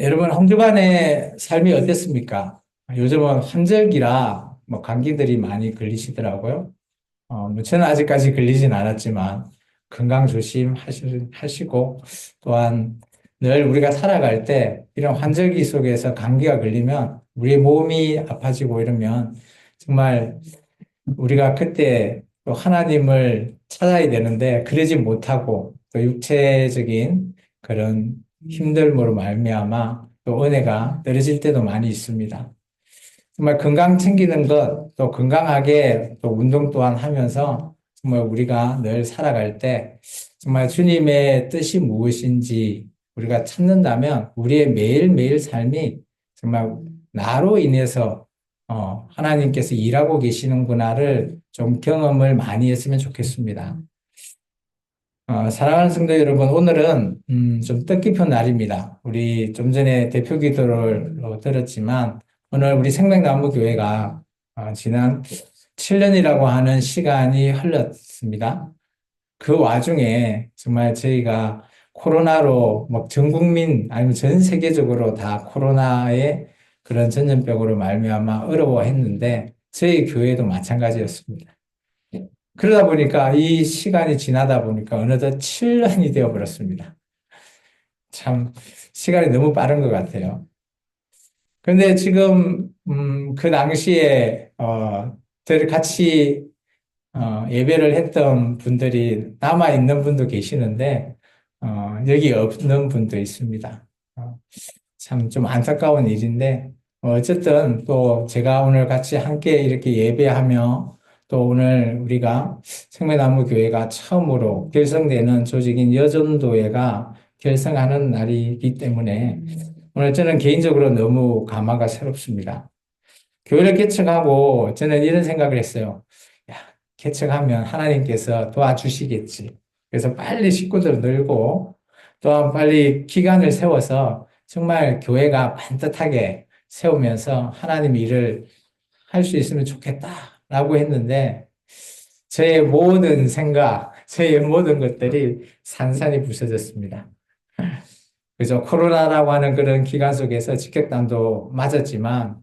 여러분, 한 주간의 삶이 어땠습니까? 요즘은 환절기라 뭐 감기들이 많이 걸리시더라고요. 뭐 저는 아직까지 걸리진 않았지만 건강 조심하시고 또한 늘 우리가 살아갈 때 이런 환절기 속에서 감기가 걸리면 우리 몸이 아파지고 이러면 정말 우리가 그때 또 하나님을 찾아야 되는데 그러지 못하고 또 육체적인 그런 힘듦으로 말미암아 또 은혜가 떨어질 때도 많이 있습니다. 정말 건강 챙기는 것, 또 건강하게 또 운동 또한 하면서 정말 우리가 늘 살아갈 때 정말 주님의 뜻이 무엇인지 우리가 찾는다면 우리의 매일매일 삶이 정말 나로 인해서 하나님께서 일하고 계시는구나를 좀 경험을 많이 했으면 좋겠습니다. 사랑하는 성도 여러분, 오늘은 좀 뜻깊은 날입니다. 우리 좀 전에 대표 기도를 들었지만 오늘 우리 생명나무 교회가 지난 7년이라고 하는 시간이 흘렀습니다. 그 와중에 정말 저희가 코로나로 전 국민 아니면 전 세계적으로 다 코로나의 그런 전염병으로 말미암아 어려워했는데 저희 교회도 마찬가지였습니다. 그러다 보니까 이 시간이 지나다 보니까 어느덧 7년이 되어 버렸습니다. 참 시간이 너무 빠른 것 같아요. 그런데 지금 그 당시에 저를 같이 예배를 했던 분들이 남아 있는 분도 계시는데 여기 없는 분도 있습니다. 참 좀 안타까운 일인데 어쨌든 또 제가 오늘 같이 함께 이렇게 예배하며 또 오늘 우리가 생명나무 교회가 처음으로 결성되는 조직인 여전도회가 결성하는 날이기 때문에 오늘 저는 개인적으로 너무 감화가 새롭습니다. 교회를 개척하고 저는 이런 생각을 했어요. 야, 개척하면 하나님께서 도와주시겠지. 그래서 빨리 식구들 늘고 또한 빨리 기간을 세워서 정말 교회가 반듯하게 세우면서 하나님 일을 할 수 있으면 좋겠다라고 했는데 저의 모든 생각, 저의 모든 것들이 산산이 부서졌습니다. 그죠? 코로나라고 하는 그런 기간 속에서 직격탄도 맞았지만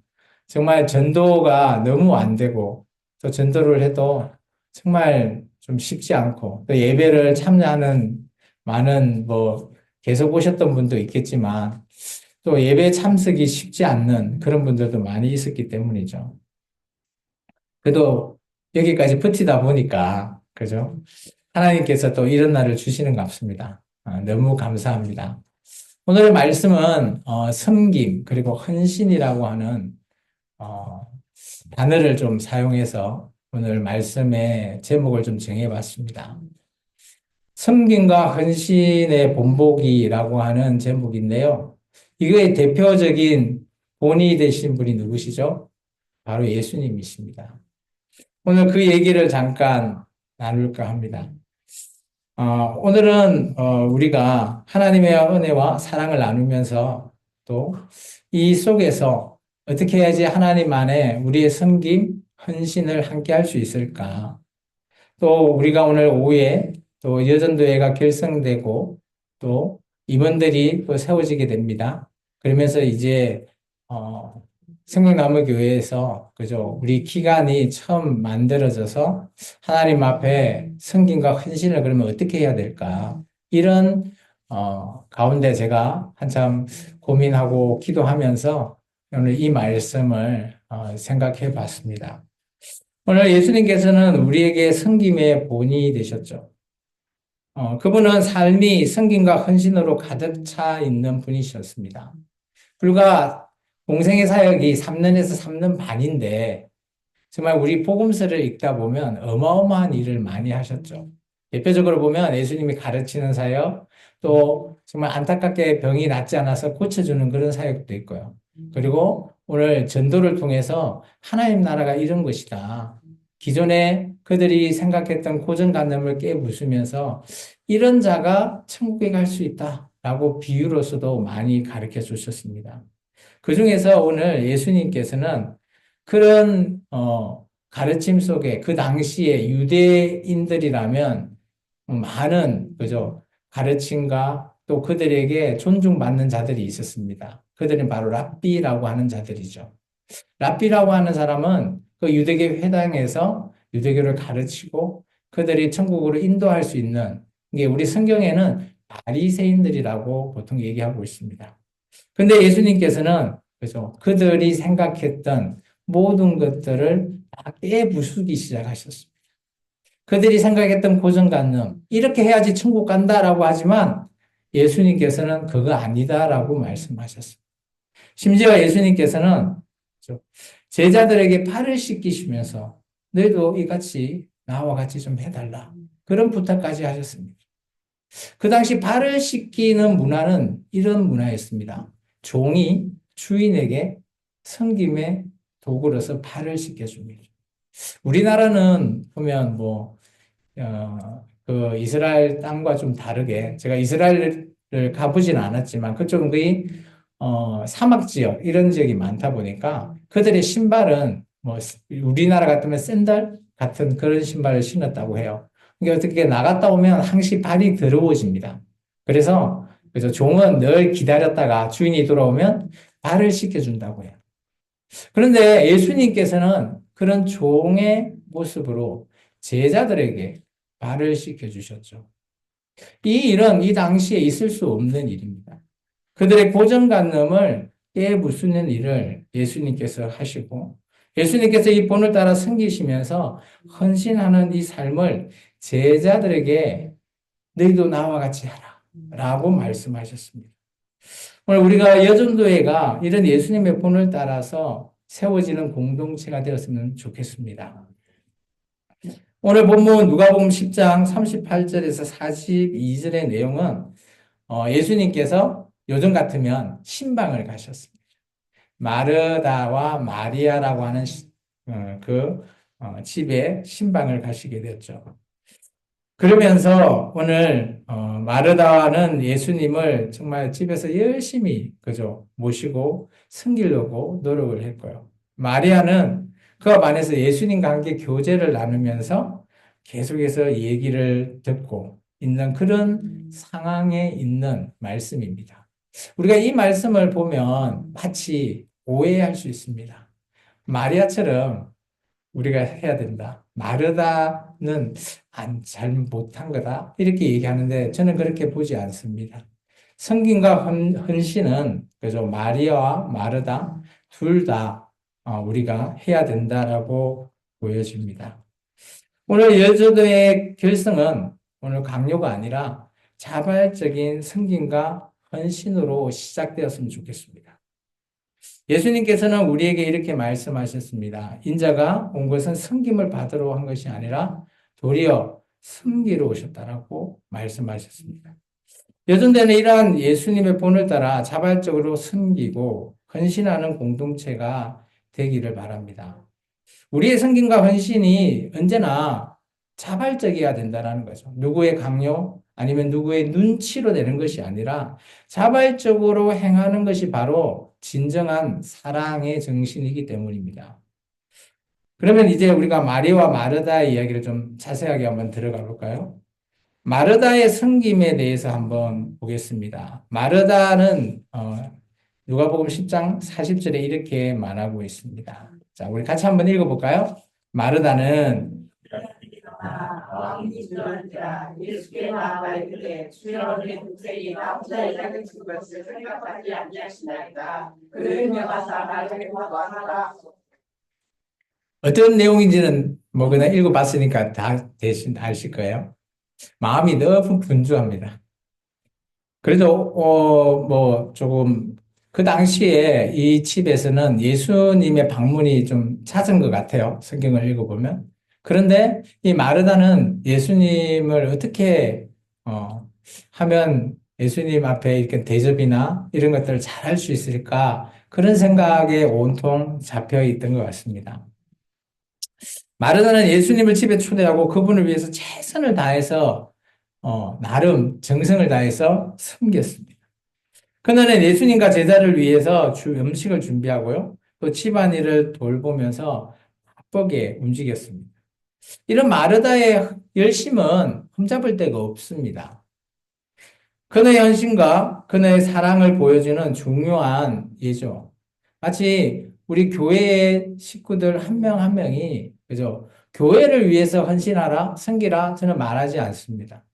정말 전도가 너무 안 되고 또 전도를 해도 정말 좀 쉽지 않고 또 예배를 참여하는 많은 계속 오셨던 분도 있겠지만 또 예배 참석이 쉽지 않는 그런 분들도 많이 있었기 때문이죠. 그래도 여기까지 버티다 보니까 그죠? 하나님께서 또 이런 날을 주시는 것 같습니다. 너무 감사합니다. 오늘 말씀은 섬김 그리고 헌신이라고 하는 어, 단어를 좀 사용해서 오늘 말씀의 제목을 좀 정해봤습니다. 섬김과 헌신의 본보기라고 하는 제목인데요. 이거의 대표적인 본이 되신 분이 누구시죠? 바로 예수님이십니다. 오늘 그 얘기를 잠깐 나눌까 합니다. 오늘은 우리가 하나님의 은혜와 사랑을 나누면서 또 이 속에서 어떻게 해야지 하나님 안에 우리의 섬김, 헌신을 함께 할 수 있을까? 또 우리가 오늘 오후에 또 여전도회가 결성되고 또 임원들이 또 세워지게 됩니다. 그러면서 이제 어, 생명나무교회에서 그죠? 우리 기관이 처음 만들어져서 하나님 앞에 섬김과 헌신을 그러면 어떻게 해야 될까? 이런 가운데 제가 한참 고민하고 기도하면서 오늘 이 말씀을 생각해 봤습니다. 오늘 예수님께서는 우리에게 섬김의 본이 되셨죠. 그분은 삶이 섬김과 헌신으로 가득 차 있는 분이셨습니다. 불과 공생의 사역이 3년에서 3년 반인데 정말 우리 복음서를 읽다 보면 어마어마한 일을 많이 하셨죠. 대표적으로 보면 예수님이 가르치는 사역, 또 정말 안타깝게 병이 낫지 않아서 고쳐주는 그런 사역도 있고요. 그리고 오늘 전도를 통해서 하나님 나라가 이런 것이다. 기존에 그들이 생각했던 고정관념을 깨부수면서 이런 자가 천국에 갈 수 있다라고 비유로서도 많이 가르쳐 주셨습니다. 그 중에서 오늘 예수님께서는 그런 가르침 속에 그 당시에 유대인들이라면 많은 그죠 가르침과 또 그들에게 존중받는 자들이 있었습니다. 그들은 바로 랍비라고 하는 자들이죠. 랍비라고 하는 사람은 그 유대교 회당에서 유대교를 가르치고 그들이 천국으로 인도할 수 있는 이게 우리 성경에는 바리새인들이라고 보통 얘기하고 있습니다. 근데 예수님께서는 그죠? 그들이 생각했던 모든 것들을 다 깨부수기 시작하셨습니다. 그들이 생각했던 고정관념, 이렇게 해야지 천국 간다라고 하지만 예수님께서는 그거 아니다라고 말씀하셨습니다. 심지어 예수님께서는 제자들에게 팔을 씻기시면서 너희도 이같이 나와 같이 좀 해달라. 그런 부탁까지 하셨습니다. 그 당시 발을 씻기는 문화는 이런 문화였습니다. 종이 주인에게 섬김의 도구로서 발을 씻겨줍니다. 우리나라는 보면 그 이스라엘 땅과 좀 다르게, 제가 이스라엘을 가보진 않았지만 그쪽은 거의, 사막 지역, 이런 지역이 많다 보니까 그들의 신발은 우리나라 같으면 샌들 같은 그런 신발을 신었다고 해요. 이게 어떻게 나갔다 오면 항시 발이 더러워집니다. 그래서 종은 늘 기다렸다가 주인이 돌아오면 발을 씻겨준다고 해요. 그런데 예수님께서는 그런 종의 모습으로 제자들에게 발을 씻겨주셨죠. 이 일은 이 당시에 있을 수 없는 일입니다. 그들의 고정관념을 깨부수는 일을 예수님께서 하시고, 예수님께서 이 본을 따라 섬기시면서 헌신하는 이 삶을 제자들에게 너희도 나와 같이 하라 라고 말씀하셨습니다. 오늘 우리가 여전도회가 이런 예수님의 본을 따라서 세워지는 공동체가 되었으면 좋겠습니다. 오늘 본문 누가복음 10장 38절에서 42절의 내용은 예수님께서 요즘 같으면 신방을 가셨습니다. 마르다와 마리아라고 하는 집에 신방을 가시게 됐죠. 그러면서 오늘 마르다는 예수님을 정말 집에서 열심히 그죠 모시고 섬기려고 노력을 했고요. 마리아는 그와 반해서 예수님과 함께 교제를 나누면서 계속해서 얘기를 듣고 있는 그런 상황에 있는 말씀입니다. 우리가 이 말씀을 보면 마치 오해할 수 있습니다. 마리아처럼 우리가 해야 된다. 마르다는 잘 못한 거다. 이렇게 얘기하는데 저는 그렇게 보지 않습니다. 성김과 헌신은 그죠 마리아와 마르다 둘 다 우리가 해야 된다라고 보여집니다. 오늘 여조도의 결성은 오늘 강요가 아니라 자발적인 성김과 헌신으로 시작되었으면 좋겠습니다. 예수님께서는 우리에게 이렇게 말씀하셨습니다. 인자가 온 것은 섬김을 받으러 한 것이 아니라 도리어 섬기러 오셨다라고 말씀하셨습니다. 요즘에는 이러한 예수님의 본을 따라 자발적으로 섬기고 헌신하는 공동체가 되기를 바랍니다. 우리의 섬김과 헌신이 언제나 자발적이어야 된다는 거죠. 누구의 강요 아니면 누구의 눈치로 되는 것이 아니라 자발적으로 행하는 것이 바로 진정한 사랑의 정신이기 때문입니다. 그러면 이제 우리가 마리와 마르다의 이야기를 좀 자세하게 한번 들어가 볼까요? 마르다의 섬김에 대해서 한번 보겠습니다. 마르다는 누가복음 10장 40절에 이렇게 말하고 있습니다. 자, 우리 같이 한번 읽어볼까요? 마르다는 왕이 주저앉아 예수께 나아가 이르되 주여 내 동생이 나 혼자 일하는 것을 생각하지 아니하시나이다. 그를 명하사 나를 구하라. 어떤 내용인지는 그냥 읽어봤으니까 다 대신 아실 거예요. 마음이 너무 분주합니다. 그래도 조금 그 당시에 이 집에서는 예수님의 방문이 좀 잦은 것 같아요. 성경을 읽어보면. 그런데 이 마르다는 예수님을 어떻게 하면 예수님 앞에 이렇게 대접이나 이런 것들을 잘 할 수 있을까? 그런 생각에 온통 잡혀 있던 것 같습니다. 마르다는 예수님을 집에 초대하고 그분을 위해서 최선을 다해서 나름 정성을 다해서 섬겼습니다. 그날은 예수님과 제자를 위해서 음식을 준비하고요. 또 집안일을 돌보면서 바쁘게 움직였습니다. 이런 마르다의 열심은 흠잡을 데가 없습니다. 그녀의 헌신과 그녀의 사랑을 보여주는 중요한 예죠. 마치 우리 교회의 식구들 한 명 한 명이, 그죠? 교회를 위해서 헌신하라, 섬기라, 저는 말하지 않습니다.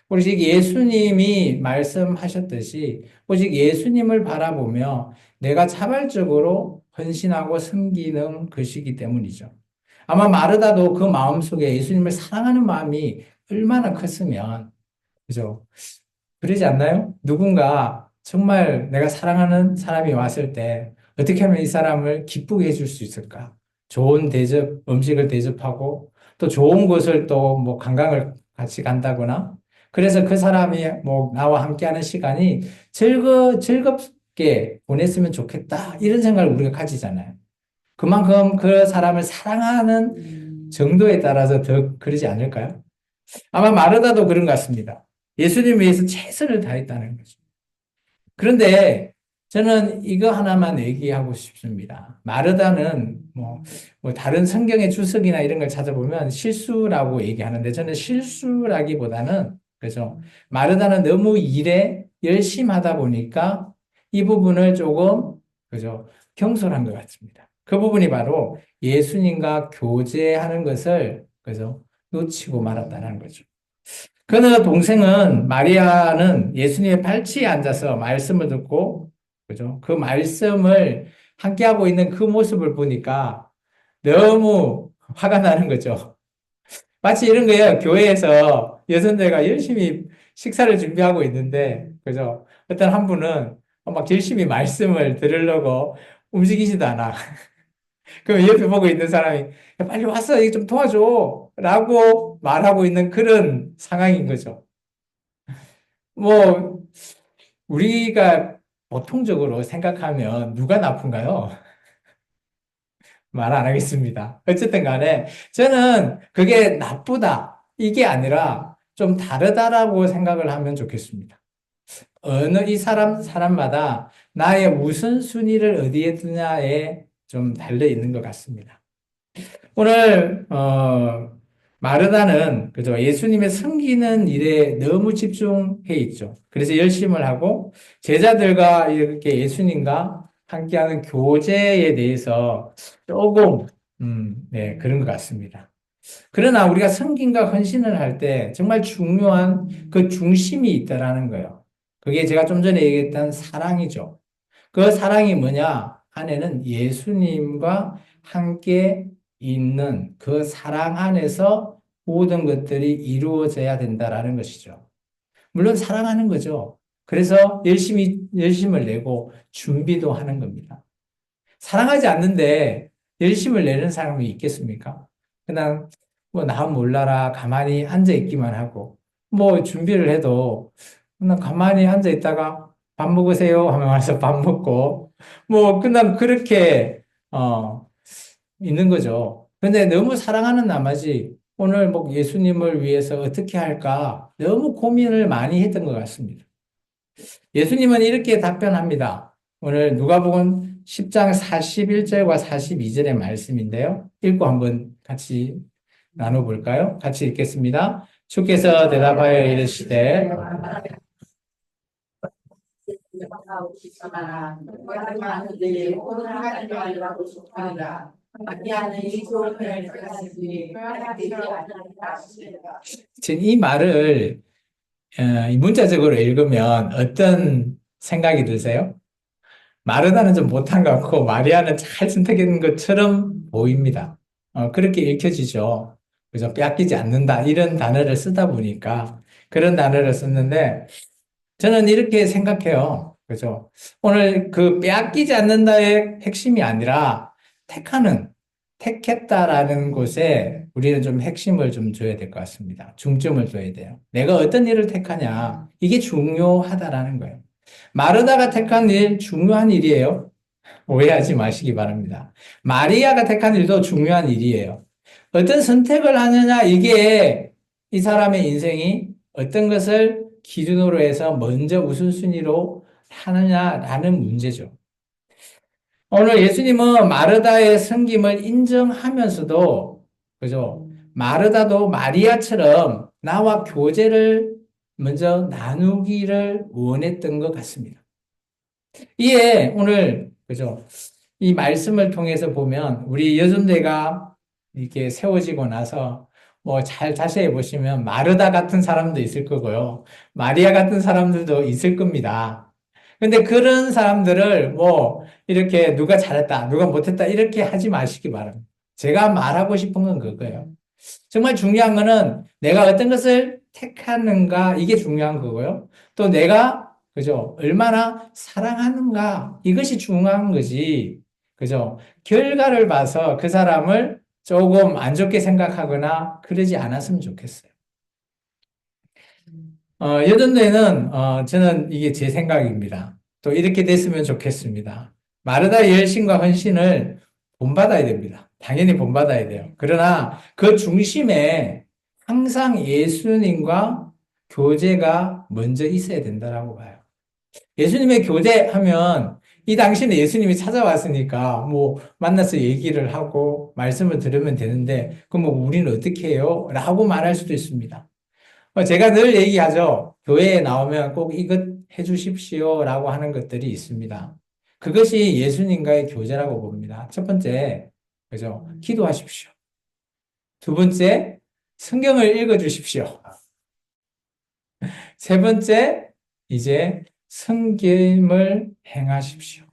오직 예수님이 말씀하셨듯이, 오직 예수님을 바라보며 내가 자발적으로 헌신하고 섬기는 것이기 때문이죠. 아마 마르다도 그 마음속에 예수님을 사랑하는 마음이 얼마나 컸으면, 그죠? 그러지 않나요? 누군가 정말 내가 사랑하는 사람이 왔을 때 어떻게 하면 이 사람을 기쁘게 해줄 수 있을까? 좋은 대접, 음식을 대접하고 또 좋은 곳을 또 뭐 관광을 같이 간다거나 그래서 그 사람이 뭐 나와 함께하는 시간이 즐겁게 보냈으면 좋겠다. 이런 생각을 우리가 가지잖아요. 그만큼 그 사람을 사랑하는 정도에 따라서 더 그러지 않을까요? 아마 마르다도 그런 것 같습니다. 예수님 위해서 최선을 다했다는 거죠. 그런데 저는 이거 하나만 얘기하고 싶습니다. 마르다는 뭐 다른 성경의 주석이나 이런 걸 찾아보면 실수라고 얘기하는데 저는 실수라기보다는 그죠. 마르다는 너무 일에 열심하다 보니까 이 부분을 조금 그죠. 경솔한 것 같습니다. 그 부분이 바로 예수님과 교제하는 것을 그죠. 놓치고 말았다는 거죠. 그는 동생은 마리아는 예수님의 팔치에 앉아서 말씀을 듣고, 그죠? 그 말씀을 함께하고 있는 그 모습을 보니까 너무 화가 나는 거죠. 마치 이런 거예요. 교회에서 여성들과 열심히 식사를 준비하고 있는데, 그죠? 어떤 한 분은 막 열심히 말씀을 들으려고 움직이지도 않아. 그럼 옆에 보고 있는 사람이 야, 빨리 와서 이거 좀 도와줘. 라고 말하고 있는 그런 상황인 거죠. 뭐, 우리가 보통적으로 생각하면 누가 나쁜가요? 말 안 하겠습니다. 어쨌든 간에 저는 그게 나쁘다. 이게 아니라 좀 다르다라고 생각을 하면 좋겠습니다. 어느 이 사람마다 나의 우선순위를 어디에 두냐에 좀 달려 있는 것 같습니다. 오늘 마르다는 그죠 예수님의 섬기는 일에 너무 집중해 있죠. 그래서 열심을 하고 제자들과 이렇게 예수님과 함께하는 교제에 대해서 조금 네 그런 것 같습니다. 그러나 우리가 섬김과 헌신을 할 때 정말 중요한 그 중심이 있다라는 거예요. 그게 제가 좀 전에 얘기했던 사랑이죠. 그 사랑이 뭐냐? 안에는 예수님과 함께 있는 그 사랑 안에서 모든 것들이 이루어져야 된다라는 것이죠. 물론 사랑하는 거죠. 그래서 열심을 내고 준비도 하는 겁니다. 사랑하지 않는데 열심을 내는 사람이 있겠습니까? 그냥 뭐 나 몰라라 가만히 앉아 있기만 하고 뭐 준비를 해도 그냥 가만히 앉아 있다가 밥 먹으세요 하면 와서 밥 먹고 뭐 그냥 그렇게 있는 거죠. 근데 너무 사랑하는 나머지 오늘 뭐 예수님을 위해서 어떻게 할까 너무 고민을 많이 했던 것 같습니다. 예수님은 이렇게 답변합니다. 오늘 누가복음 10장 41절과 42절의 말씀인데요. 읽고 한번 같이 나눠볼까요? 같이 읽겠습니다. 주께서 대답하여 이르시되 지금 이 말을 이 문자적으로 읽으면 어떤 생각이 드세요? 마르다는 좀 못한 것 같고 마리아는 잘 선택한 것처럼 보입니다. 그렇게 읽혀지죠. 그래서 빼앗기지 않는다 이런 단어를 쓰다 보니까 그런 단어를 썼는데 저는 이렇게 생각해요. 그죠? 오늘 그 빼앗기지 않는다의 핵심이 아니라 택하는, 택했다라는 곳에 우리는 좀 핵심을 좀 줘야 될 것 같습니다. 중점을 줘야 돼요. 내가 어떤 일을 택하냐. 이게 중요하다라는 거예요. 마르다가 택한 일 중요한 일이에요. 오해하지 마시기 바랍니다. 마리아가 택한 일도 중요한 일이에요. 어떤 선택을 하느냐, 이게 이 사람의 인생이 어떤 것을 기준으로 해서 먼저 우선순위로 하느냐라는 문제죠. 오늘 예수님은 마르다의 섬김을 인정하면서도, 그죠? 마르다도 마리아처럼 나와 교제를 먼저 나누기를 원했던 것 같습니다. 이에 오늘, 그죠? 이 말씀을 통해서 보면 우리 여전대가 이렇게 세워지고 나서 뭐 잘 자세히 보시면 마르다 같은 사람도 있을 거고요. 마리아 같은 사람들도 있을 겁니다. 근데 그런 사람들을 뭐 이렇게 누가 잘했다, 누가 못했다 이렇게 하지 마시기 바랍니다. 제가 말하고 싶은 건 그거예요. 정말 중요한 거는 내가 어떤 것을 택하는가 이게 중요한 거고요. 또 내가 그죠? 얼마나 사랑하는가 이것이 중요한 거지. 그죠? 결과를 봐서 그 사람을 조금 안 좋게 생각하거나 그러지 않았으면 좋겠어요. 여전에는 저는 이게 제 생각입니다. 또 이렇게 됐으면 좋겠습니다. 마르다의 열심과 헌신을 본받아야 됩니다. 당연히 본받아야 돼요. 그러나 그 중심에 항상 예수님과 교제가 먼저 있어야 된다라고 봐요. 예수님의 교제하면 이 당시에 예수님이 찾아왔으니까 뭐 만나서 얘기를 하고 말씀을 들으면 되는데 그럼 뭐 우리는 어떻게 해요? 라고 말할 수도 있습니다. 제가 늘 얘기하죠. 교회에 나오면 꼭 이것 해 주십시오 라고 하는 것들이 있습니다. 그것이 예수님과의 교제라고 봅니다. 첫 번째, 그죠? 기도하십시오. 두 번째, 성경을 읽어 주십시오. 세 번째, 이제 성김을 행하십시오.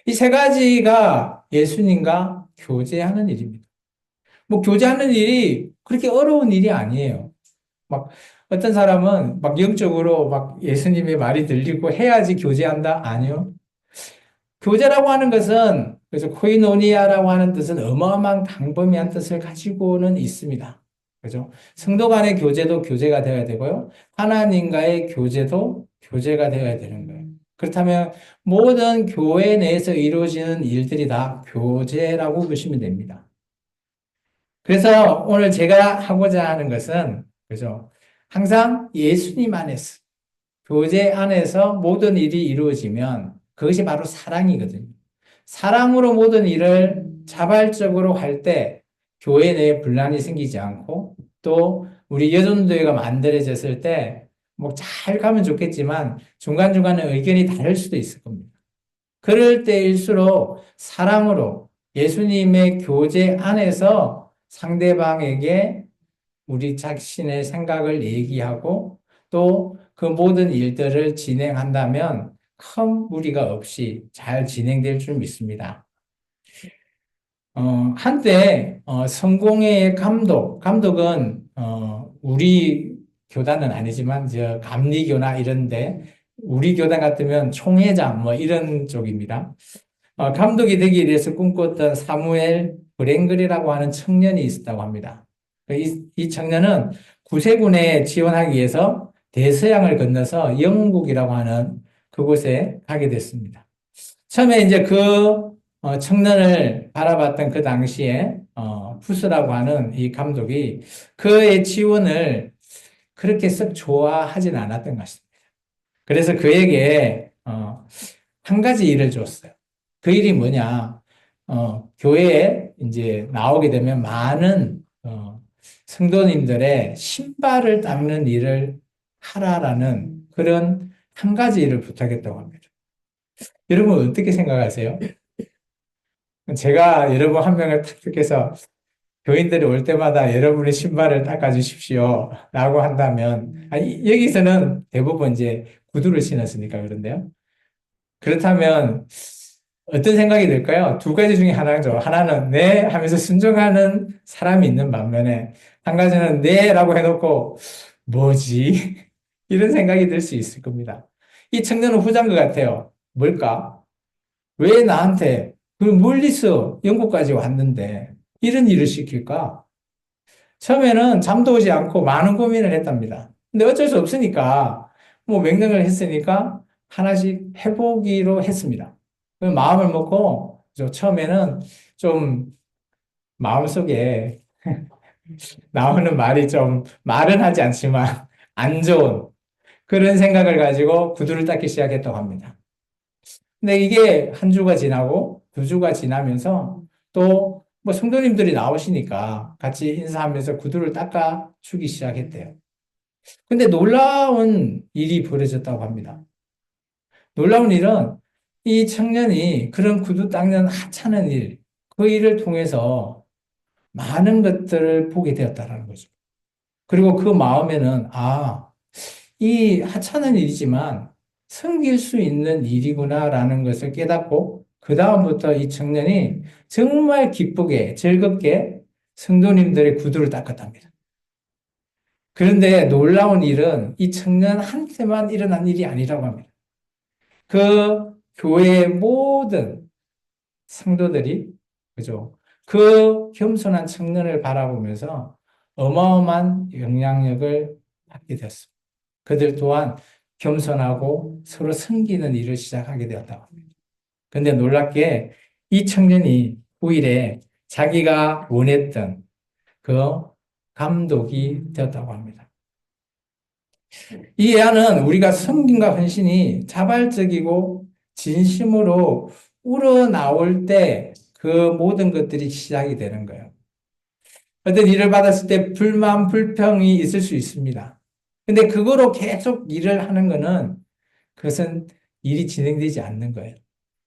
이 세 가지가 예수님과 교제하는 일입니다. 뭐 교제하는 일이 그렇게 어려운 일이 아니에요. 막 어떤 사람은 막 영적으로 막 예수님의 말이 들리고 해야지 교제한다? 아니요. 교제라고 하는 것은 그래서 코이노니아라고 하는 뜻은 어마어마한 광범위한 뜻을 가지고는 있습니다. 그죠? 성도 간의 교제도 교제가 되어야 되고요. 하나님과의 교제도 교제가 되어야 되는 거예요. 그렇다면 모든 교회 내에서 이루어지는 일들이 다 교제라고 보시면 됩니다. 그래서 오늘 제가 하고자 하는 것은 그죠? 항상 예수님 안에서 교제 안에서 모든 일이 이루어지면 그것이 바로 사랑이거든요. 사랑으로 모든 일을 자발적으로 할 때 교회 내에 분란이 생기지 않고 또 우리 여전도회가 만들어졌을 때 뭐 잘 가면 좋겠지만 중간중간에 의견이 다를 수도 있을 겁니다. 그럴 때일수록 사랑으로 예수님의 교제 안에서 상대방에게 우리 자신의 생각을 얘기하고 또 그 모든 일들을 진행한다면 큰 무리가 없이 잘 진행될 줄 믿습니다. 한때 성공회의 감독은 우리 교단은 아니지만 저 감리교나 이런데 우리 교단 같으면 총회장 뭐 이런 쪽입니다. 감독이 되기 위해서 꿈꿨던 사무엘 브랭글이라고 하는 청년이 있었다고 합니다. 이 청년은 구세군에 지원하기 위해서 대서양을 건너서 영국이라고 하는 그곳에 가게 됐습니다. 처음에 이제 그 청년을 바라봤던 그 당시에 푸스라고 하는 이 감독이 그의 지원을 그렇게 썩 좋아하진 않았던 것 같습니다. 그래서 그에게 한 가지 일을 줬어요. 그 일이 뭐냐? 교회에 이제 나오게 되면 많은 성도님들의 신발을 닦는 일을 하라라는 그런 한 가지 일을 부탁했다고 합니다. 여러분 어떻게 생각하세요? 제가 여러분 한 명을 탁득해서 교인들이 올 때마다 여러분의 신발을 닦아주십시오 라고 한다면 여기서는 대부분 이제 구두를 신었으니까 그런데요. 그렇다면 어떤 생각이 들까요? 두 가지 중에 하나죠. 하나는 네 하면서 순종하는 사람이 있는 반면에 한 가지는 네라고 해놓고 뭐지? 이런 생각이 들 수 있을 겁니다. 이 청년은 후자인 것 같아요. 뭘까? 왜 나한테 그 멀리서 영국까지 왔는데 이런 일을 시킬까? 처음에는 잠도 오지 않고 많은 고민을 했답니다. 근데 어쩔 수 없으니까 뭐 명령을 했으니까 하나씩 해보기로 했습니다. 마음을 먹고 처음에는 좀 마음속에 나오는 말이 좀 말은 하지 않지만 안 좋은 그런 생각을 가지고 구두를 닦기 시작했다고 합니다. 근데 이게 한 주가 지나고 두 주가 지나면서 또 뭐 성도님들이 나오시니까 같이 인사하면서 구두를 닦아 주기 시작했대요. 근데 놀라운 일이 벌어졌다고 합니다. 놀라운 일은 이 청년이 그런 구두 닦는 하찮은 일, 그 일을 통해서 많은 것들을 보게 되었다라는 거죠. 그리고 그 마음에는, 이 하찮은 일이지만 섬길 수 있는 일이구나라는 것을 깨닫고, 그다음부터 이 청년이 정말 기쁘게, 즐겁게 성도님들의 구두를 닦았답니다. 그런데 놀라운 일은 이 청년한테만 일어난 일이 아니라고 합니다. 그 교회의 모든 성도들이, 그죠? 그 겸손한 청년을 바라보면서 어마어마한 영향력을 받게 되었습니다. 그들 또한 겸손하고 서로 섬기는 일을 시작하게 되었다고 합니다. 근데 놀랍게 이 청년이 후일에 자기가 원했던 그 감독이 되었다고 합니다. 이 예화는 우리가 섬김과 헌신이 자발적이고 진심으로 우러나올 때 그 모든 것들이 시작이 되는 거예요. 어떤 일을 받았을 때 불만, 불평이 있을 수 있습니다. 근데 그거로 계속 일을 하는 거는 그것은 일이 진행되지 않는 거예요.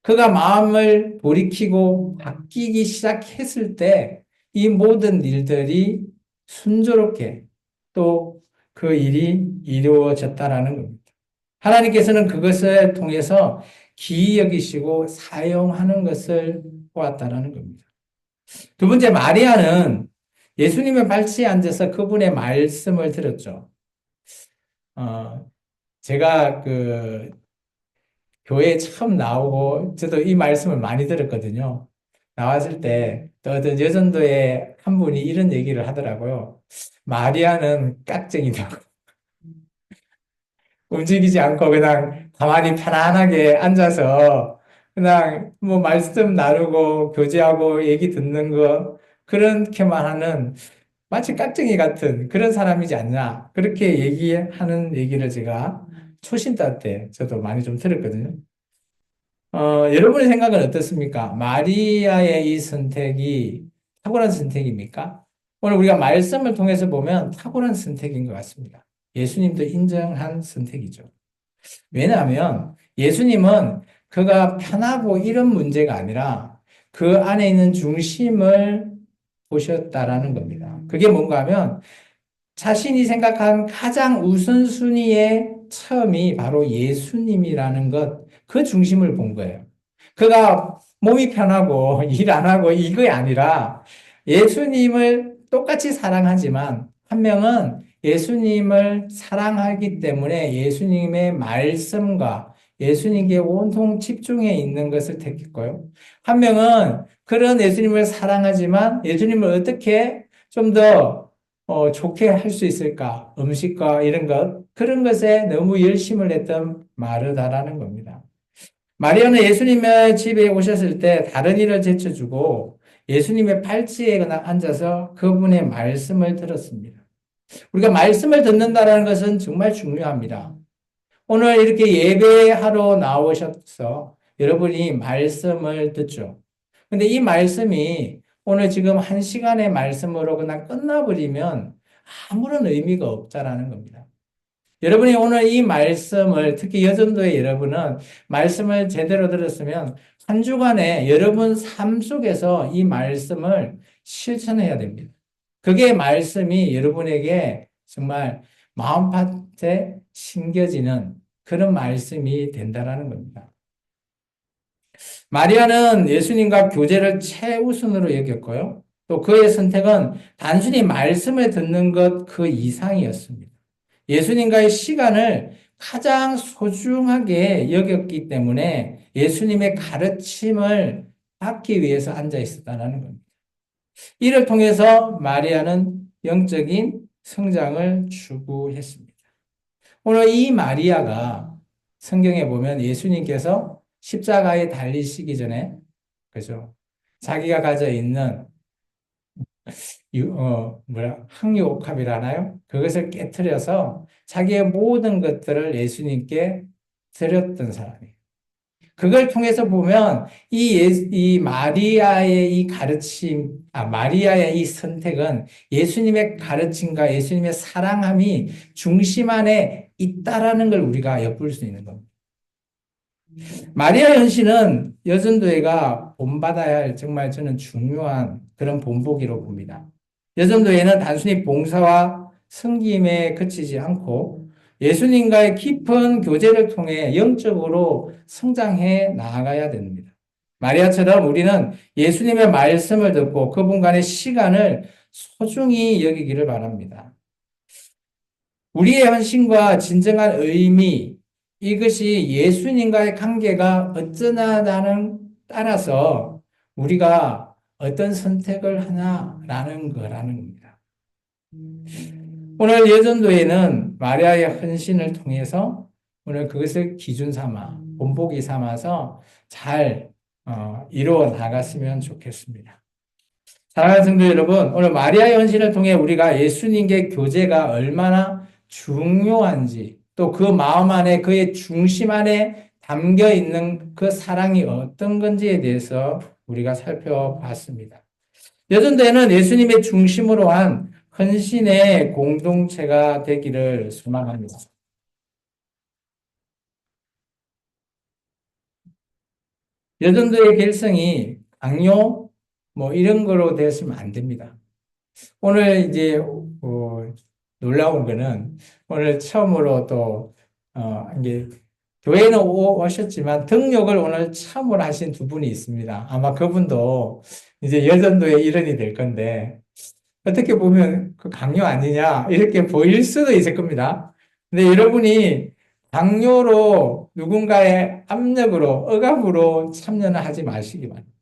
그가 마음을 돌이키고 바뀌기 시작했을 때 이 모든 일들이 순조롭게 또 그 일이 이루어졌다라는 겁니다. 하나님께서는 그것을 통해서 기이 여기시고 사용하는 것을 보았다라는 겁니다. 두 번째, 마리아는 예수님의 발치에 앉아서 그분의 말씀을 들었죠. 어, 제가 교회에 처음 나오고 저도 이 말씀을 많이 들었거든요. 나왔을 때 또 어떤 여전도에 한 분이 이런 얘기를 하더라고요. 마리아는 깍쟁이다. 움직이지 않고 그냥 가만히 편안하게 앉아서 그냥 뭐 말씀 나누고 교제하고 얘기 듣는 거 그렇게만 하는 마치 깍쟁이 같은 그런 사람이지 않냐. 그렇게 얘기하는 얘기를 제가 초신자 때 저도 많이 좀 들었거든요. 여러분의 생각은 어떻습니까? 마리아의 이 선택이 탁월한 선택입니까? 오늘 우리가 말씀을 통해서 보면 탁월한 선택인 것 같습니다. 예수님도 인정한 선택이죠. 왜냐하면 예수님은 그가 편하고 이런 문제가 아니라 그 안에 있는 중심을 보셨다라는 겁니다. 그게 뭔가 하면 자신이 생각한 가장 우선순위의 처음이 바로 예수님이라는 것, 그 중심을 본 거예요. 그가 몸이 편하고 일 안 하고 이게 아니라 예수님을 똑같이 사랑하지만 한 명은 예수님을 사랑하기 때문에 예수님의 말씀과 예수님께 온통 집중해 있는 것을 택했고요. 한 명은 그런 예수님을 사랑하지만 예수님을 어떻게 좀더 좋게 할 수 있을까? 음식과 이런 것, 그런 것에 너무 열심을 냈던 마르다라는 겁니다. 마리아는 예수님의 집에 오셨을 때 다른 일을 제쳐주고 예수님의 팔찌에 그냥 앉아서 그분의 말씀을 들었습니다. 우리가 말씀을 듣는다는 것은 정말 중요합니다. 오늘 이렇게 예배하러 나오셔서 여러분이 말씀을 듣죠. 근데 이 말씀이 오늘 지금 한 시간의 말씀으로 그냥 끝나버리면 아무런 의미가 없다라는 겁니다. 여러분이 오늘 이 말씀을, 특히 여전도의 여러분은 말씀을 제대로 들었으면 한 주간에 여러분 삶 속에서 이 말씀을 실천해야 됩니다. 그게 말씀이 여러분에게 정말 마음밭에 심겨지는 그런 말씀이 된다라는 겁니다. 마리아는 예수님과 교제를 최우선으로 여겼고요. 또 그의 선택은 단순히 말씀을 듣는 것 그 이상이었습니다. 예수님과의 시간을 가장 소중하게 여겼기 때문에 예수님의 가르침을 받기 위해서 앉아 있었다는 겁니다. 이를 통해서 마리아는 영적인 성장을 추구했습니다. 오늘 이 마리아가 성경에 보면 예수님께서 십자가에 달리시기 전에, 그죠? 자기가 가져 있는, 항유옥합이라나요? 그것을 깨뜨려서 자기의 모든 것들을 예수님께 드렸던 사람이에요. 그걸 통해서 보면 이 마리아의 이 가르침, 마리아의 이 선택은 예수님의 가르침과 예수님의 사랑함이 중심 안에 있다라는 걸 우리가 엿볼 수 있는 겁니다. 마리아 현신은 여전도회가 본받아야 할 정말 저는 중요한 그런 본보기로 봅니다. 여전도회는 단순히 봉사와 섬김에 그치지 않고 예수님과의 깊은 교제를 통해 영적으로 성장해 나아가야 됩니다. 마리아처럼 우리는 예수님의 말씀을 듣고 그분과의 시간을 소중히 여기기를 바랍니다. 우리의 헌신과 진정한 의미, 이것이 예수님과의 관계가 어쩌냐는 따라서 우리가 어떤 선택을 하나라는 거라는 겁니다. 오늘 예전도에는 마리아의 헌신을 통해서 오늘 그것을 기준 삼아, 본보기 삼아서 잘 이루어 나갔으면 좋겠습니다. 사랑하는 성도 여러분, 오늘 마리아의 헌신을 통해 우리가 예수님께 교제가 얼마나 중요한지, 또 그 마음 안에, 그의 중심 안에 담겨 있는 그 사랑이 어떤 건지에 대해서 우리가 살펴봤습니다. 여전대는 예수님의 중심으로 한 헌신의 공동체가 되기를 소망합니다. 여전도의 결성이 강요, 이런 거로 됐으면 안 됩니다. 오늘 이제 놀라운 거는 오늘 처음으로 또 이제 교회는 오셨지만 등록을 오늘 처음으로 하신 두 분이 있습니다. 아마 그분도 이제 여전도의 일원이 될 건데 어떻게 보면 그 강요 아니냐 이렇게 보일 수도 있을 겁니다. 근데 여러분이 강요로 누군가의 압력으로 억압으로 참여는 하지 마시기 바랍니다.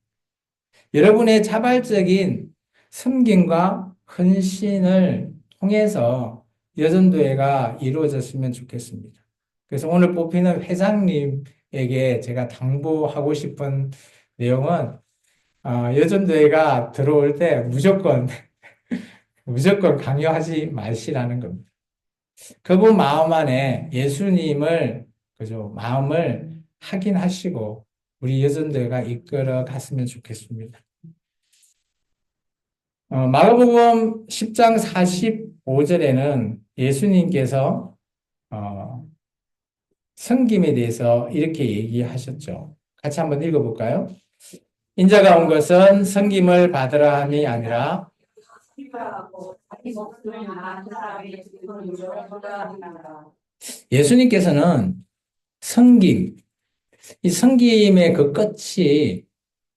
여러분의 자발적인 섬김과 헌신을 통해서 여전도회가 이루어졌으면 좋겠습니다. 그래서 오늘 뽑히는 회장님에게 제가 당부하고 싶은 내용은 여전도회가 들어올 때 무조건 강요하지 마시라는 겁니다. 그분 마음 안에 예수님을 그죠 마음을 확인하시고 우리 여전도회가 이끌어 갔으면 좋겠습니다. 마가복음 10장 45절에는 예수님께서 섬김에 대해서 이렇게 얘기하셨죠. 같이 한번 읽어볼까요? 인자가 온 것은 섬김을 받으라 함이 아니라 예수님께서는 섬김, 이 섬김의 그 끝이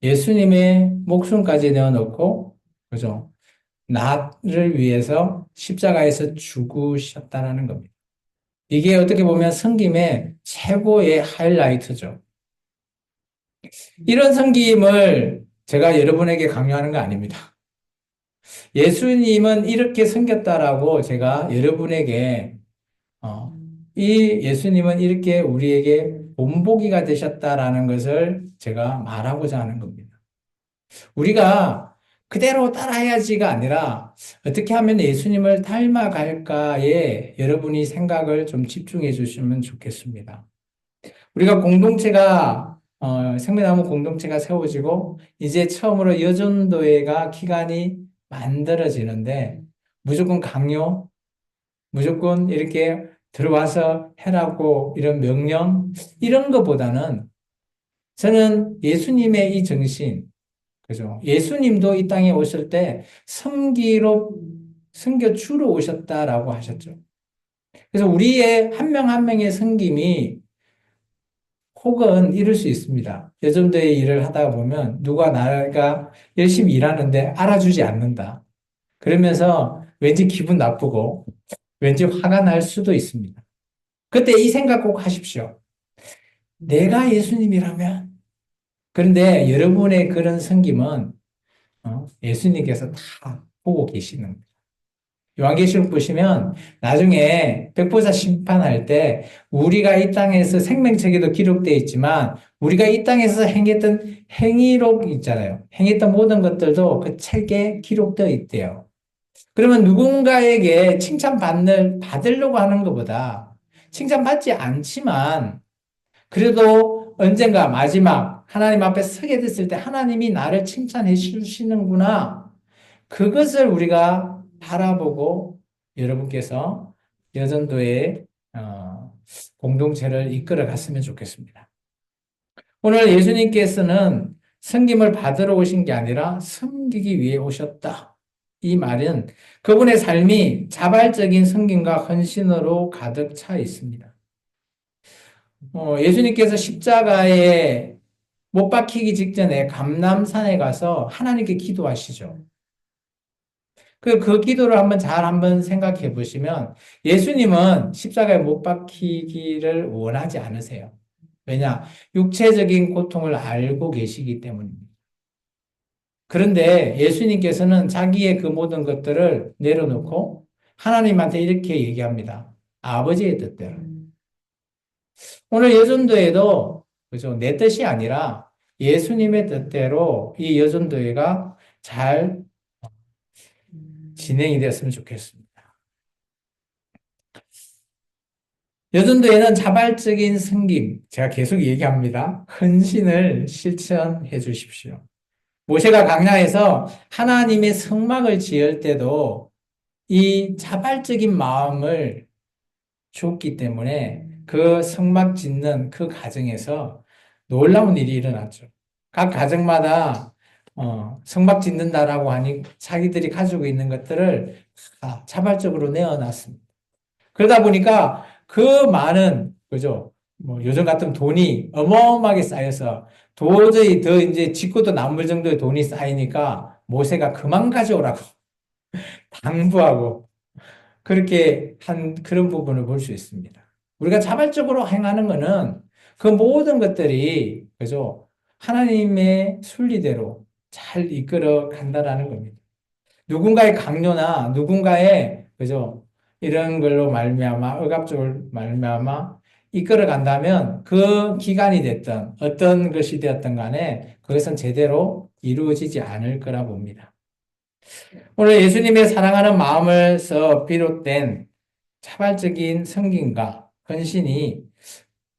예수님의 목숨까지 내어놓고, 그죠? 나를 위해서 십자가에서 죽으셨다는 겁니다. 이게 어떻게 보면 섬김의 최고의 하이라이트죠. 이런 섬김을 제가 여러분에게 강요하는 거 아닙니다. 예수님은 이렇게 섬겼다라고 제가 여러분에게 이 예수님은 이렇게 우리에게 본보기가 되셨다라는 것을 제가 말하고자 하는 겁니다. 우리가 그대로 따라해야지가 아니라 어떻게 하면 예수님을 닮아갈까에 여러분이 생각을 좀 집중해 주시면 좋겠습니다. 우리가 공동체가 생명나무 공동체가 세워지고 이제 처음으로 여전도회가 기간이 만들어지는데 무조건 강요, 무조건 이렇게 들어와서 해라고 이런 명령 이런 것보다는 저는 예수님의 이 정신, 그죠? 예수님도 이 땅에 오실 때 섬겨주러 오셨다라고 하셨죠. 그래서 우리의 한 명 한 명의 섬김이 혹은 이럴 수 있습니다. 여전도의 일을 하다 보면 누가 나가 열심히 일하는데 알아주지 않는다. 그러면서 왠지 기분 나쁘고 왠지 화가 날 수도 있습니다. 그때 이 생각 꼭 하십시오. 내가 예수님이라면 그런데 여러분의 그런 섬김은 예수님께서 다 보고 계시는 거예요. 요한계시록 보시면 나중에 백보자 심판할 때 우리가 이 땅에서 생명책에도 기록되어 있지만 우리가 이 땅에서 행했던 행위록 있잖아요. 행했던 모든 것들도 그 책에 기록되어 있대요. 그러면 누군가에게 받으려고 하는 것보다 칭찬받지 않지만 그래도 언젠가 마지막 하나님 앞에 서게 됐을 때 하나님이 나를 칭찬해 주시는구나. 그것을 우리가 바라보고 여러분께서 여전도의 공동체를 이끌어 갔으면 좋겠습니다. 오늘 예수님께서는 섬김을 받으러 오신 게 아니라 섬기기 위해 오셨다. 이 말은 그분의 삶이 자발적인 섬김과 헌신으로 가득 차 있습니다. 예수님께서 십자가에 못 박히기 직전에 감람산에 가서 하나님께 기도하시죠. 그 기도를 한번 생각해 보시면 예수님은 십자가에 못 박히기를 원하지 않으세요. 왜냐? 육체적인 고통을 알고 계시기 때문입니다. 그런데 예수님께서는 자기의 그 모든 것들을 내려놓고 하나님한테 이렇게 얘기합니다. 아버지의 뜻대로. 오늘 여전도에도 그죠? 내 뜻이 아니라 예수님의 뜻대로 이 여전도회가 잘 진행이 되었으면 좋겠습니다. 여전도에는 자발적인 섬김, 제가 계속 얘기합니다. 헌신을 실천해 주십시오. 모세가 광야에서 하나님의 성막을 지을 때도 이 자발적인 마음을 줬기 때문에 그 성막 짓는 그 과정에서 놀라운 일이 일어났죠. 각 가정마다 성막 짓는다라고 하니 자기들이 가지고 있는 것들을 다 자발적으로 내어놨습니다. 그러다 보니까 그 많은 그죠? 뭐 요즘 같은 돈이 어마어마하게 쌓여서 도저히 더 이제 짓고도 남을 정도의 돈이 쌓이니까 모세가 그만 가져오라고 당부하고 그렇게 한 그런 부분을 볼 수 있습니다. 우리가 자발적으로 행하는 것은 그 모든 것들이 그죠? 하나님의 순리대로 잘 이끌어 간다라는 겁니다. 누군가의 강요나 누군가의 그죠? 이런 걸로 말미암아 억압적으로 말미암아 이끌어 간다면 그 기간이 됐던 어떤 것이 되었던 간에 그것은 제대로 이루어지지 않을 거라 봅니다. 오늘 예수님의 사랑하는 마음에서 비롯된 자발적인 섬김과 헌신이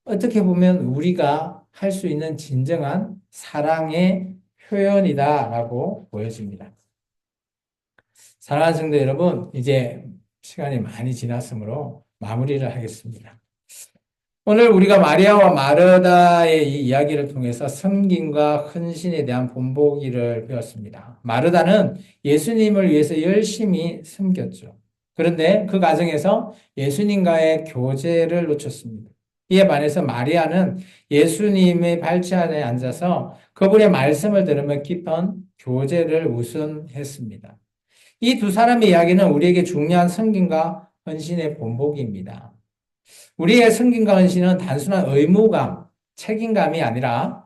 어떻게 보면 우리가 할 수 있는 진정한 사랑의 표현이다라고 보여집니다. 사랑하는 성도 여러분, 이제 시간이 많이 지났으므로 마무리를 하겠습니다. 오늘 우리가 마리아와 마르다의 이 이야기를 통해서 섬김과 헌신에 대한 본보기를 배웠습니다. 마르다는 예수님을 위해서 열심히 섬겼죠. 그런데 그 과정에서 예수님과의 교제를 놓쳤습니다. 이에 반해서 마리아는 예수님의 발치 아래 앉아서 그분의 말씀을 들으며 깊은 교제를 우선했습니다. 이 두 사람의 이야기는 우리에게 중요한 섬김과 헌신의 본보기입니다. 우리의 섬김과 헌신은 단순한 의무감, 책임감이 아니라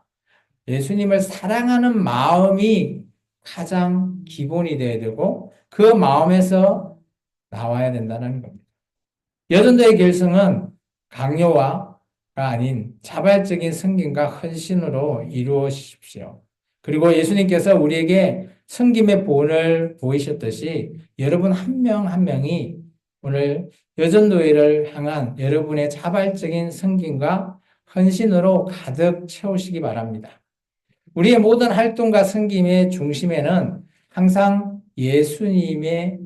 예수님을 사랑하는 마음이 가장 기본이 되어야 되고 그 마음에서 나와야 된다는 겁니다. 여전도의 결성은 강요가 아닌 자발적인 섬김과 헌신으로 이루어지십시오. 그리고 예수님께서 우리에게 섬김의 본을 보이셨듯이 여러분 한 명 한 명이 오늘 여전도회를 향한 여러분의 자발적인 섬김과 헌신으로 가득 채우시기 바랍니다. 우리의 모든 활동과 섬김의 중심에는 항상 예수님의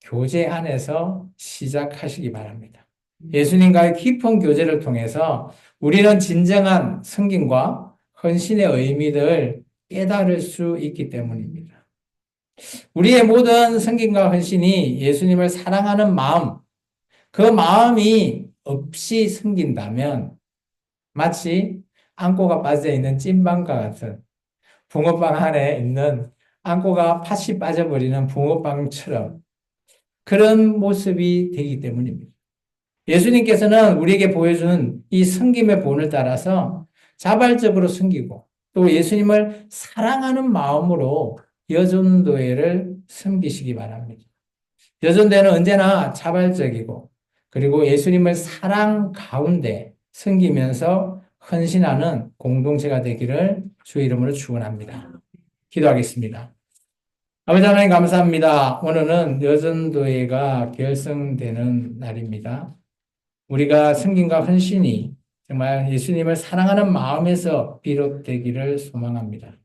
교제 안에서 시작하시기 바랍니다. 예수님과의 깊은 교제를 통해서 우리는 진정한 섬김과 헌신의 의미를 깨달을 수 있기 때문입니다. 우리의 모든 섬김과 헌신이 예수님을 사랑하는 마음, 그 마음이 없이 섬긴다면 마치 앙꼬가 빠져있는 찐빵과 같은 붕어빵 안에 있는 앙꼬가 팥이 빠져버리는 붕어빵처럼 그런 모습이 되기 때문입니다. 예수님께서는 우리에게 보여주는 이 섬김의 본을 따라서 자발적으로 섬기고 또 예수님을 사랑하는 마음으로 여전도회를 섬기시기 바랍니다. 여전도회는 언제나 자발적이고 그리고 예수님을 사랑 가운데 섬기면서 헌신하는 공동체가 되기를 주의 이름으로 축원합니다. 기도하겠습니다. 아버지 하나님 감사합니다. 오늘은 여전도회가 결성되는 날입니다. 우리가 섬김과 헌신이 정말 예수님을 사랑하는 마음에서 비롯되기를 소망합니다.